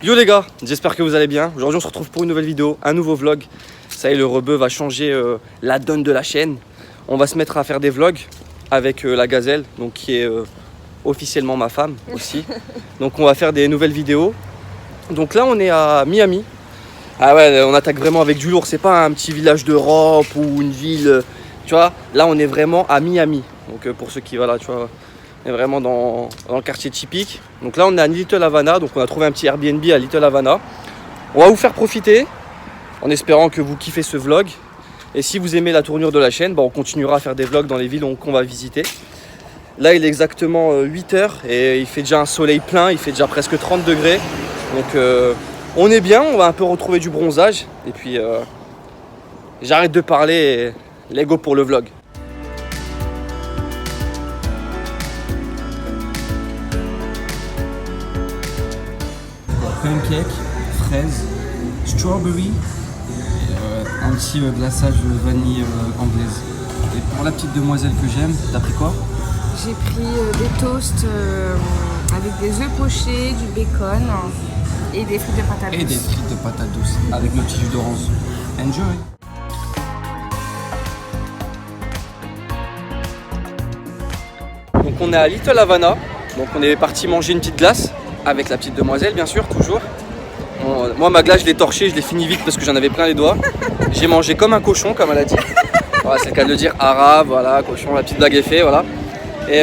Yo les gars, j'espère que vous allez bien. Aujourd'hui on se retrouve pour une nouvelle vidéo, un nouveau vlog. Ça y est, le rebeu va changer la donne de la chaîne. On va se mettre à faire des vlogs avec la gazelle, donc qui est officiellement ma femme aussi. Donc on va faire des nouvelles vidéos. Donc là on est à Miami. Ah ouais, on attaque vraiment avec du lourd. C'est pas un petit village d'Europe ou une ville, tu vois. Là on est vraiment à Miami. Donc pour ceux qui voilà, tu vois. On est vraiment dans le quartier typique. Donc là on est à Little Havana, donc on a trouvé un petit Airbnb à Little Havana. On va vous faire profiter en espérant que vous kiffez ce vlog. Et si vous aimez la tournure de la chaîne, bah, on continuera à faire des vlogs dans les villes qu'on va visiter. Là il est exactement 8h et il fait déjà un soleil plein, il fait déjà presque 30 degrés. Donc on est bien, on va un peu retrouver du bronzage. Et puis j'arrête de parler et let's go pour le vlog. Pancake, fraise, strawberry et un petit glaçage vanille anglaise. Et pour la petite demoiselle que j'aime, t'as pris quoi? J'ai pris des toasts avec des œufs pochés, du bacon et des frites de patates douces. Et des frites de patates douces avec le petit jus d'orange. Enjoy! Donc on est à Little Havana, donc on est parti manger une petite glace avec la petite demoiselle bien sûr, toujours. Bon, moi ma glace je l'ai torchée, je l'ai fini vite parce que j'en avais plein les doigts. J'ai mangé comme un cochon comme elle a dit. Voilà, c'est le cas de le dire, arabe, voilà, cochon, la petite blague est faite, voilà. Et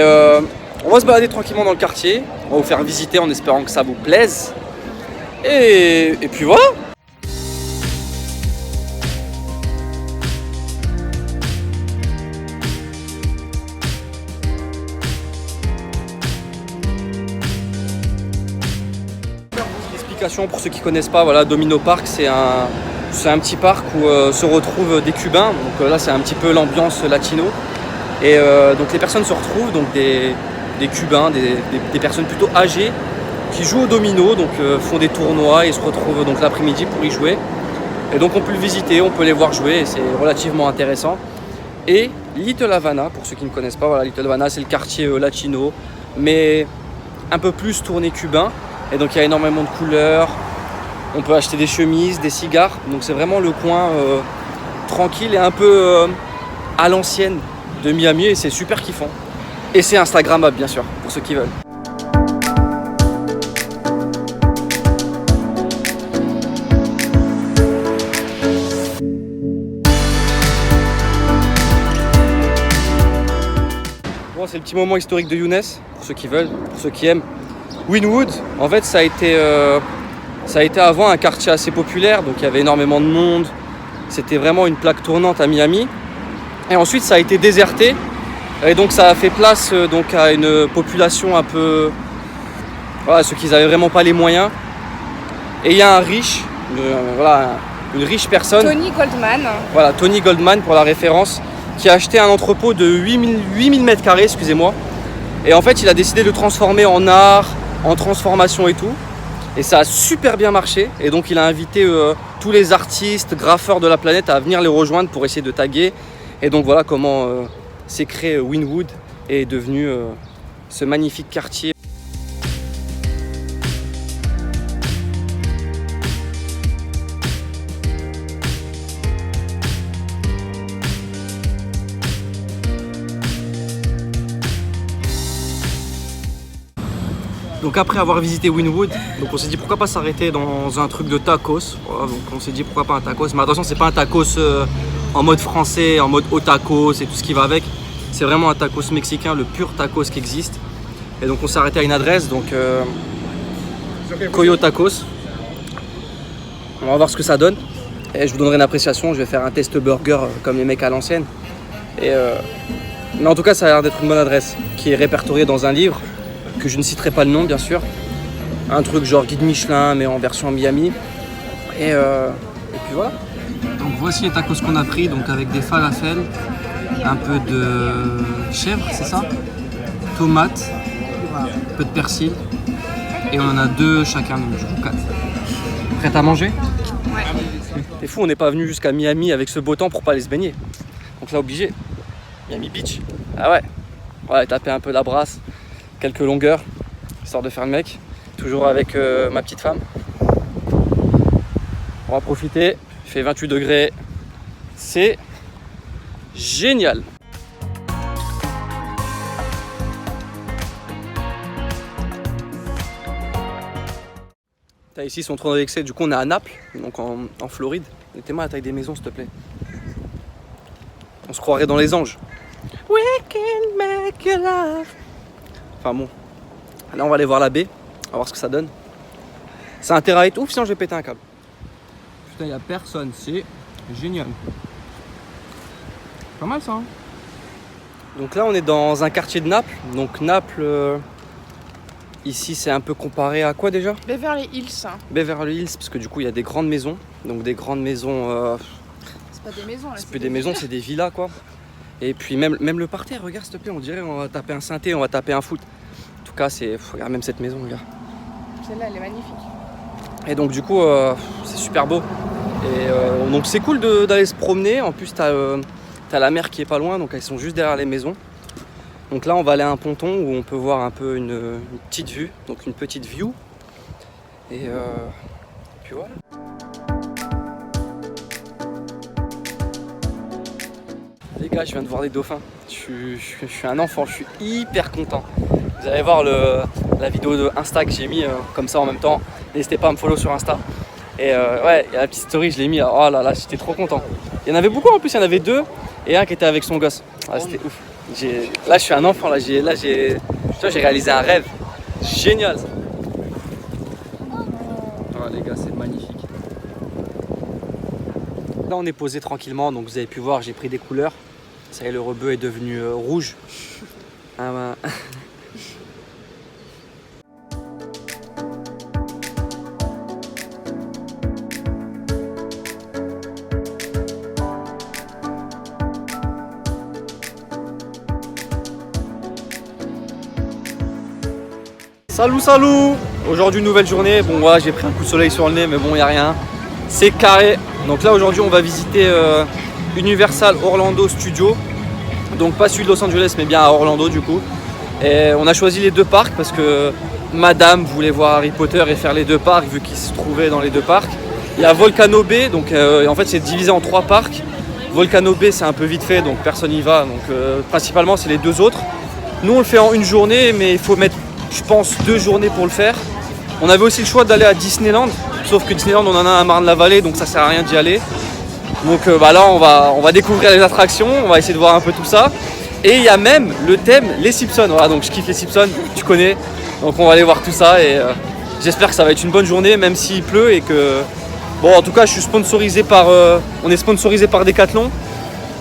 on va se balader tranquillement dans le quartier, on va vous faire visiter en espérant que ça vous plaise. Et puis voilà. Pour ceux qui ne connaissent pas, voilà, Domino Park, c'est un petit parc où se retrouvent des Cubains. Donc là, c'est un petit peu l'ambiance latino. Et donc les personnes se retrouvent, donc des Cubains, des personnes plutôt âgées qui jouent au domino, donc font des tournois et se retrouvent donc l'après-midi pour y jouer. Et donc on peut le visiter, on peut les voir jouer, et c'est relativement intéressant. Et Little Havana, pour ceux qui ne connaissent pas, voilà, Little Havana, c'est le quartier latino, mais un peu plus tourné cubain. Et donc il y a énormément de couleurs, on peut acheter des chemises, des cigares, donc c'est vraiment le coin tranquille et un peu à l'ancienne de Miami et c'est super kiffant. Et c'est instagrammable bien sûr, pour ceux qui veulent. Bon, c'est le petit moment historique de Younes, pour ceux qui veulent, pour ceux qui aiment. Wynwood, en fait, ça a été avant un quartier assez populaire, donc il y avait énormément de monde. C'était vraiment une plaque tournante à Miami. Et ensuite, ça a été déserté. Et donc, ça a fait place donc, à une population un peu... Voilà, ceux qui n'avaient vraiment pas les moyens. Et il y a un riche, une riche personne. Tony Goldman. Voilà, Tony Goldman pour la référence, qui a acheté un entrepôt de 8000 m², excusez-moi. Et en fait, il a décidé de le transformer en art, en transformation et tout. Et ça a super bien marché. Et donc il a invité tous les artistes, graffeurs de la planète à venir les rejoindre pour essayer de taguer. Et donc voilà comment s'est créé Wynwood et est devenu ce magnifique quartier. Donc après avoir visité Wynwood, donc on s'est dit pourquoi pas s'arrêter dans un truc de tacos. Voilà, donc on s'est dit pourquoi pas un tacos. Mais attention, c'est pas un tacos en mode français, en mode haut tacos et tout ce qui va avec. C'est vraiment un tacos mexicain, le pur tacos qui existe. Et donc on s'est arrêté à une adresse, donc Coyo Tacos. On va voir ce que ça donne. Et je vous donnerai une appréciation, je vais faire un test burger comme les mecs à l'ancienne. Mais en tout cas, ça a l'air d'être une bonne adresse qui est répertoriée dans un livre. Que je ne citerai pas le nom bien sûr, un truc genre guide Michelin mais en version Miami et puis voilà. Donc voici les tacos qu'on a pris, donc avec des falafels, un peu de chèvre, c'est ça, tomate, un peu de persil et on en a 2 chacun, donc je vous 4. Prête à manger? Ouais. C'est fou, on n'est pas venu jusqu'à Miami avec ce beau temps pour pas aller se baigner, donc là obligé. Miami Beach, ah ouais, ouais, taper un peu la brasse, quelques longueurs, histoire de faire le mec, toujours avec ma petite femme. On va profiter, il fait 28 degrés, c'est génial. Ici, ils sont trop indexés. Du coup, on est à Naples, donc en Floride. Mettez-moi la taille des maisons, s'il te plaît. On se croirait dans les anges. We can make you love. Enfin bon. Là, on va aller voir la baie. On va voir ce que ça donne. C'est un terrain ouf, sinon je vais péter un câble. Putain, il n'y a personne. C'est génial. Pas mal ça, hein. Donc là, on est dans un quartier de Naples. Donc Naples... Ici, c'est un peu comparé à quoi déjà? Beverly Hills. Beverly Hills, parce que du coup, il y a des grandes maisons. Donc des grandes maisons... C'est pas des maisons là. C'est plus des maisons, c'est des villas quoi. Et puis même le parterre, regarde s'il te plaît, on dirait on va taper un synthé, on va taper un foot. En tout cas, regarde même cette maison, regarde. Celle-là, elle est magnifique. Et donc du coup, c'est super beau. Et donc c'est cool d'aller se promener. En plus, t'as la mer qui est pas loin, donc elles sont juste derrière les maisons. Donc là, on va aller à un ponton où on peut voir un peu une petite vue, donc une petite view. Et puis voilà. Les gars, je viens de voir des dauphins. Je suis un enfant, je suis hyper content. Vous allez voir la vidéo de Insta que j'ai mis comme ça en même temps. N'hésitez pas à me follow sur Insta. Et ouais, il y a la petite story, je l'ai mis. Oh là là, j'étais trop content. Il y en avait beaucoup en plus, il y en avait 2 et un qui était avec son gosse. Ah, c'était ouf. Là, je suis un enfant. Là, j'ai réalisé un rêve. Génial ça. Oh, les gars, c'est magnifique. Là, on est posé tranquillement. Donc, vous avez pu voir, j'ai pris des couleurs. Ça y est, le rebeu est devenu rouge. Ah, bah. Salut. Aujourd'hui, nouvelle journée. Bon, voilà, j'ai pris un coup de soleil sur le nez, mais bon, il n'y a rien. C'est carré. Donc là, aujourd'hui, on va visiter Universal Orlando Studios. Donc pas celui de Los Angeles, mais bien à Orlando du coup. Et on a choisi les 2 parcs parce que madame voulait voir Harry Potter et faire les 2 parcs vu qu'ils se trouvaient dans les 2 parcs. Il y a Volcano Bay, donc en fait c'est divisé en 3 parcs. Volcano Bay c'est un peu vite fait, donc personne n'y va. Donc principalement c'est les 2 autres. Nous on le fait en une journée, mais il faut mettre, je pense, 2 journées pour le faire. On avait aussi le choix d'aller à Disneyland, sauf que Disneyland on en a un à Marne-la-Vallée, donc ça sert à rien d'y aller. Donc là on va découvrir les attractions, on va essayer de voir un peu tout ça. Et il y a même le thème les Simpsons. Voilà, donc je kiffe les Simpsons, tu connais. Donc on va aller voir tout ça et j'espère que ça va être une bonne journée même s'il pleut et que... Bon en tout cas je suis sponsorisé par... on est sponsorisé par Decathlon.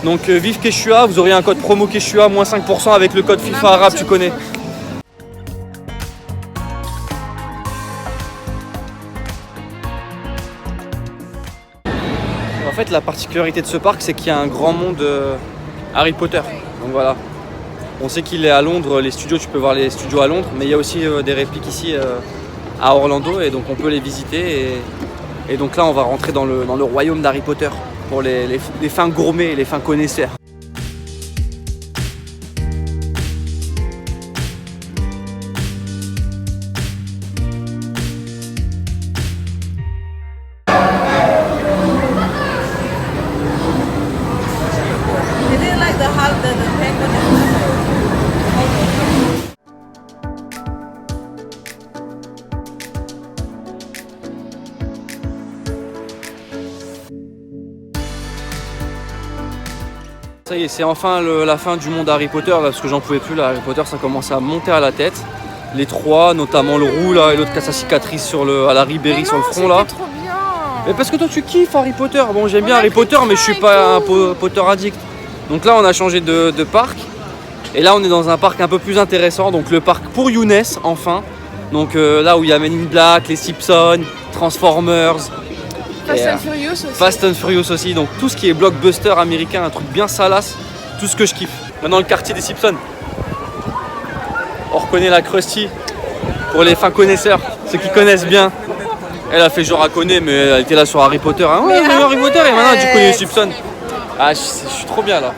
Donc vive Quechua, vous aurez un code promo Quechua, moins 5% avec le code FIFA arabe, tu connais. En fait, la particularité de ce parc, c'est qu'il y a un grand monde Harry Potter. Donc voilà. On sait qu'il est à Londres, les studios, tu peux voir les studios à Londres, mais il y a aussi des répliques ici à Orlando et donc on peut les visiter. Et donc là, on va rentrer dans le royaume d'Harry Potter pour les fins gourmets et les fins connaisseurs. Ça y est, c'est enfin la fin du monde Harry Potter là, parce que j'en pouvais plus là. Harry Potter ça commençait à monter à la tête. Les 3, notamment le roux là et l'autre qui a sa cicatrice à la Ribéry sur le front là. Trop bien. Mais parce que toi tu kiffes Harry Potter. Bon j'aime bien Harry Potter mais je suis pas un Potter addict. Donc là on a changé de parc. Et là on est dans un parc un peu plus intéressant. Donc le parc pour Younes enfin. Donc là où il y a Men in Black, les Simpsons, Transformers. Fast and Furious aussi. Fast and Furious aussi, donc tout ce qui est blockbuster américain, un truc bien salace, tout ce que je kiffe. Maintenant le quartier des Simpsons. On reconnaît la Krusty pour les fins connaisseurs, ceux qui connaissent bien. Elle a fait genre à connaître, mais elle était là sur Harry Potter. Hein, ouais, Harry Potter et maintenant tu connais les Simpsons. Ah, je suis trop bien là.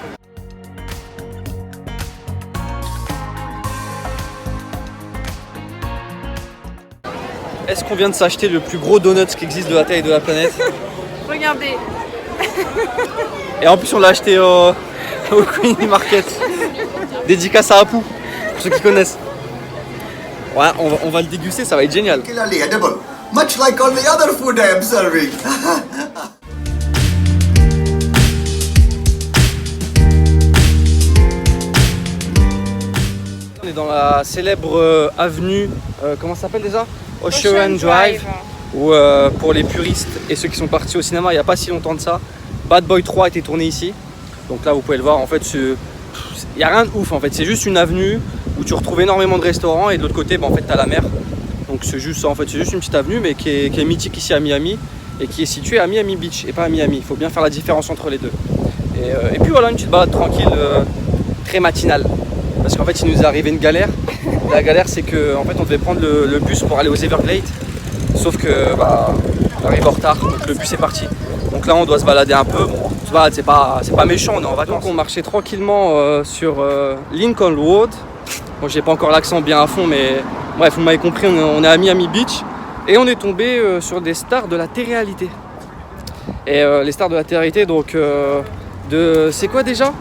Est-ce qu'on vient de s'acheter le plus gros donut qui existe de la taille de la planète? Regardez. Et en plus on l'a acheté au Queen Market. Dédicace à Apu, pour ceux qui connaissent. Ouais, on va le déguster, ça va être génial. Particularly edible, much like all the other food I am serving. On est dans la célèbre avenue, comment ça s'appelle déjà? Ocean Drive. Où pour les puristes et ceux qui sont partis au cinéma il n'y a pas si longtemps de ça, Bad Boy 3 a été tourné ici. Donc là vous pouvez le voir, en fait il n'y a rien de ouf en fait, c'est juste une avenue où tu retrouves énormément de restaurants et de l'autre côté en fait tu as la mer. Donc c'est juste une petite avenue mais qui est mythique ici à Miami et qui est située à Miami Beach et pas à Miami. Il faut bien faire la différence entre les deux. Et puis voilà, une petite balade tranquille, très matinale. Parce qu'en fait il nous est arrivé une galère. La galère c'est que en fait on devait prendre le bus pour aller aux Everglades. Sauf que on arrive en retard, donc le bus est parti. Donc là on doit se balader un peu. Bon, se balade, c'est pas méchant, on est en vacances. Donc on marchait tranquillement sur Lincoln Road. Bon, j'ai pas encore l'accent bien à fond, mais bref, vous m'avez compris, on est à Miami Beach. Et on est tombé sur des stars de la télé-réalité. Et les stars de la télé-réalité, donc c'est quoi déjà?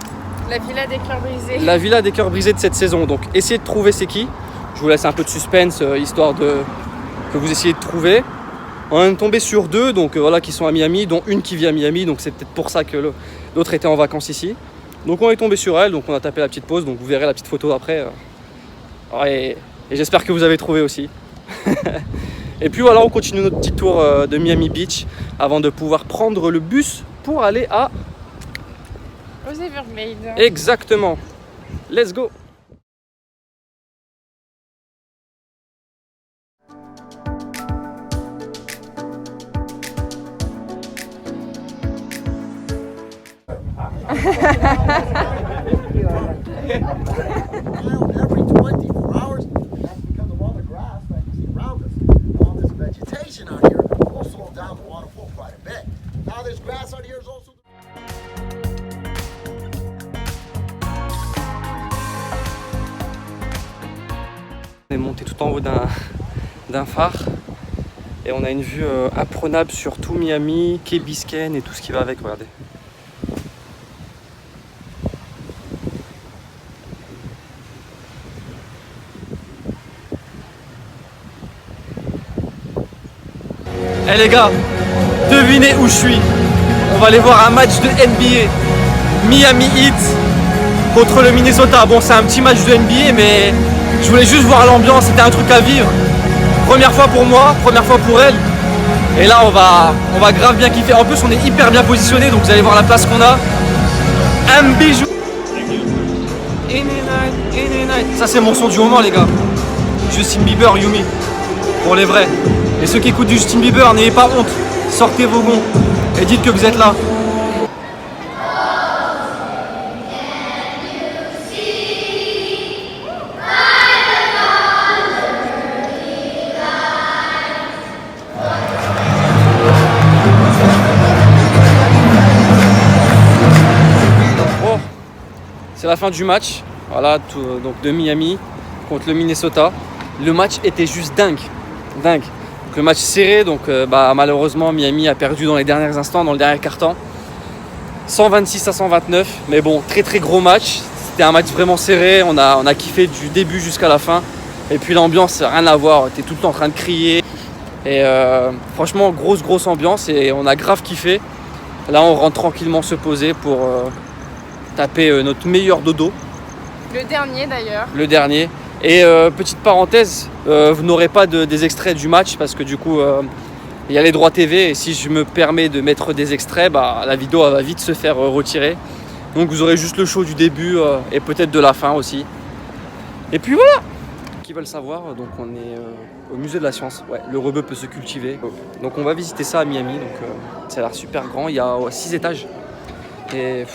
La villa des cœurs brisés. La villa des cœurs brisés de cette saison. Donc essayez de trouver c'est qui. Je vous laisse un peu de suspense, histoire que vous essayez de trouver. On est tombé sur 2 donc voilà, qui sont à Miami, dont une qui vit à Miami, donc c'est peut-être pour ça que l'autre était en vacances ici. Donc on est tombé sur elle, donc on a tapé la petite pause, donc vous verrez la petite photo après. Et j'espère que vous avez trouvé aussi. Et puis voilà, on continue notre petit tour de Miami Beach avant de pouvoir prendre le bus pour aller à... Aux Everglades. Exactement. Let's go. Every 24 hours, that's because of all the grass that you see around us. All this vegetation out here will slow down the waterfall quite a bit. Now this grass out here is also... On est monté tout en haut d'un phare et on a une vue imprenable sur tout Miami, Key Biscayne et tout ce qui va avec, regardez. Eh les gars, devinez où je suis. On va aller voir un match de NBA. Miami Heat contre le Minnesota. Bon, c'est un petit match de NBA, mais je voulais juste voir l'ambiance, c'était un truc à vivre. Première fois pour moi, première fois pour elle. Et là, on va grave bien kiffer. En plus, on est hyper bien positionné, donc vous allez voir la place qu'on a. Un bijou. Ça, c'est mon son du moment, les gars. Justin Bieber, Yumi. Pour les vrais. Et ceux qui écoutent du Justin Bieber, n'ayez pas honte. Sortez vos gonds et dites que vous êtes là. Bon, c'est la fin du match. Voilà, donc de Miami contre le Minnesota. Le match était juste dingue. Dingue. Donc, le match serré, donc malheureusement Miami a perdu dans les derniers instants, dans le dernier quart-temps. 126 à 129, mais bon, très très gros match. C'était un match vraiment serré, on a kiffé du début jusqu'à la fin. Et puis l'ambiance, rien à voir, t'es tout le temps en train de crier. Et franchement, grosse ambiance et on a grave kiffé. Là, on rentre tranquillement se poser pour taper notre meilleur dodo. Le dernier d'ailleurs. Le dernier. Et petite parenthèse, vous n'aurez pas des extraits du match parce que du coup il y a les droits TV et si je me permets de mettre des extraits, la vidéo elle va vite se faire retirer. Donc vous aurez juste le show du début et peut-être de la fin aussi. Et puis voilà. Qui veulent savoir, donc on est au musée de la science. Ouais, le rebeu peut se cultiver. Donc on va visiter ça à Miami. Donc ça a l'air super grand. Il y a 6 étages. Et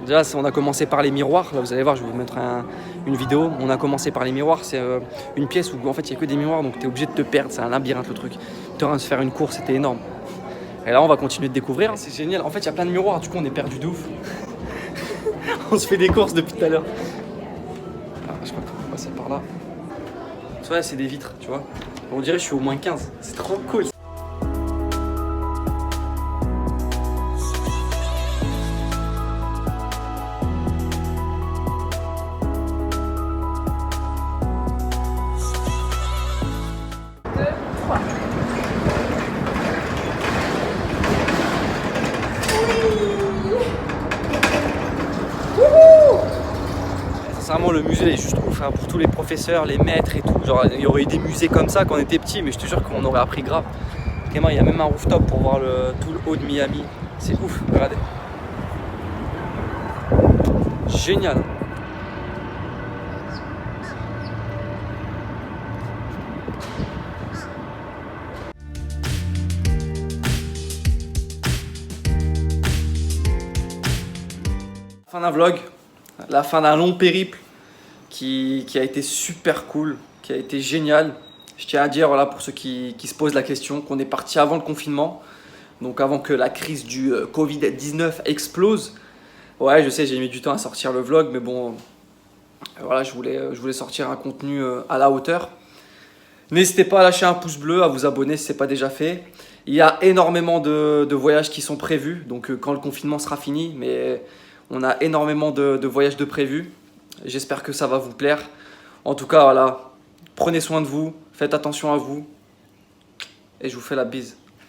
déjà, on a commencé par les miroirs. Là, vous allez voir, je vais vous mettre une vidéo. On a commencé par les miroirs. C'est une pièce où en fait il n'y a que des miroirs, donc tu es obligé de te perdre. C'est un labyrinthe le truc. Tu es en train de se faire une course, c'était énorme. Et là, on va continuer de découvrir. C'est génial. En fait, il y a plein de miroirs. Du coup, on est perdu de ouf. On se fait des courses depuis tout à l'heure. Je crois qu'on va passer par là. Ça, c'est des vitres, tu vois. On dirait que je suis au moins 15. C'est trop cool. Sincèrement, le musée est juste ouf hein, pour tous les professeurs, les maîtres et tout. Genre, il y aurait eu des musées comme ça quand on était petit, mais je te jure qu'on aurait appris grave. Vraiment, il y a même un rooftop pour voir tout le haut de Miami. C'est ouf, regardez. Génial. Fin d'un vlog, la fin d'un long périple qui a été super cool, qui a été génial. Je tiens à dire, voilà, pour ceux qui se posent la question, qu'on est parti avant le confinement, donc avant que la crise du Covid-19 explose. Ouais, je sais, j'ai mis du temps à sortir le vlog, mais bon, voilà, je voulais sortir un contenu à la hauteur. N'hésitez pas à lâcher un pouce bleu, à vous abonner si ce n'est pas déjà fait. Il y a énormément de voyages qui sont prévus, donc quand le confinement sera fini, mais on a énormément de voyages de prévus. J'espère que ça va vous plaire. En tout cas, voilà, prenez soin de vous, faites attention à vous et je vous fais la bise.